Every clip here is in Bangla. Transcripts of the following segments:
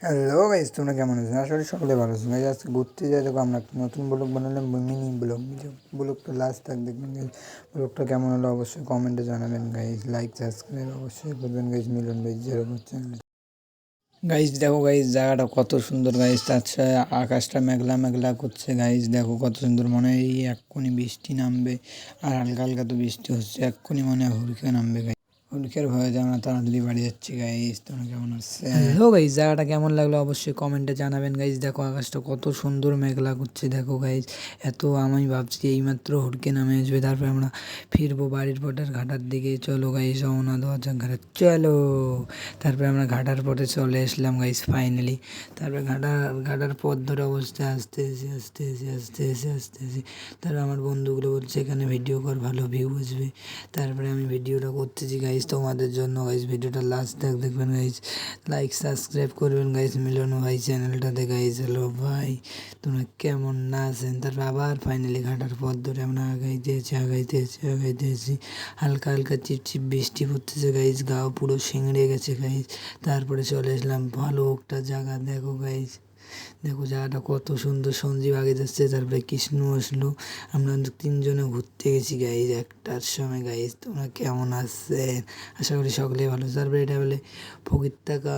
হ্যালো গাইস, তোমরা কেমন আছো? আসলে সকলে ভালো আছো গাইস। আজকে ঘুরতে যাই, দেখো আমরা একটা নতুন ব্লগ বানালাম, মিনি ব্লগ। ব্লগটা লাস্ট তাক দেখবেন গাইস। ব্লগটা কেমন হলো অবশ্যই কমেন্টে জানাবেন গাইস। লাইক সাবস্ক্রাইব অবশ্যই করবেন গাইস। মিলন ভাই 0 চ্যানেল। গাইস দেখো গাইস, জায়গাটা কত সুন্দর গাইস। তাছাড়া আকাশটা মেঘলা মেঘলা করছে গাইস। দেখো কত সুন্দর, মনে হয় এই এক্ষুনি বৃষ্টি নামবে। আর হালকা হালকা তো বৃষ্টি হচ্ছে, এক্ষুনি মনে হয় হুড়কে নামবে গাইস। হুড়কের ভয়ে যে আমরা তাড়াতাড়ি বাড়ি যাচ্ছি গাইস। তোমরা কেমন আছে? হ্যালো গাইস, জায়গাটা কেমন লাগলো অবশ্যই কমেন্টে জানাবেন গাইস। দেখো আকাশটা কত সুন্দর মেঘলা করছে, দেখো গাইস। আমি ভাবছি এইমাত্র হুড়কে নামে আসবে, তারপরে আমরা ফিরবো বাড়ির পটের ঘাটার দিকে। চলো গাইস, রওনা দেওয়া যাক ঘাটে, চলো। তারপরে আমরা ঘাটার পথে চলে আসলাম গাইস ফাইনালি। তারপরে ঘাটার পথ ধরে অবস্থায় আস্তে। তারপরে আমার বন্ধুগুলো বলছে এখানে ভিডিও কর, ভালো ভিউ আসবে। তারপরে আমি ভিডিওটা করতেছি গাইস তোমাদের জন্য গাইস। ভিডিওটা লাস্ট দেখবেন গাইস। লাইক সাবস্ক্রাইব করবেন গাইস মিলন ভাই চ্যানেলটাতে গাইস। হ্যালো ভাই, তোমরা কেমন না আছেন? তারপর আবার ফাইনালি ঘাটার পথ ধরে আমরা আগাইতেছি। হালকা হালকা চিপচিপ বৃষ্টি পড়তেছে গাইস, গাও পুরো শিংড়ে গেছে গাইস। তারপরে চলে আসলাম ভালো একটা জায়গা, দেখো গাইস। দেখো জায়গাটা কত সুন্দর, সঞ্জীব আগে যাচ্ছে, তারপরে কৃষ্ণ আসলো। আমরা তিনজনে ঘুরতে গেছি গাইজ 1টার সময় গাইজ। তোমরা কেমন আছেন? আশা করি সকলেই ভালো। তারপরে এটা বলে ফকিরটাকা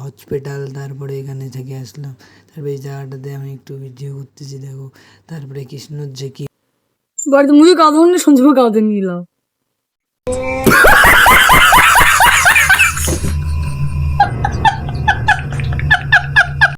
হসপিটাল, তারপরে এখানে থেকে আসলাম। তারপরে এই জায়গাটাতে আমি একটু ভিডিও করতেছি, দেখো। তারপরে কৃষ্ণর যে কি বাড়িতে মুঝে কাঁদো না, সঞ্জীবকে কাঁদে নিলাম।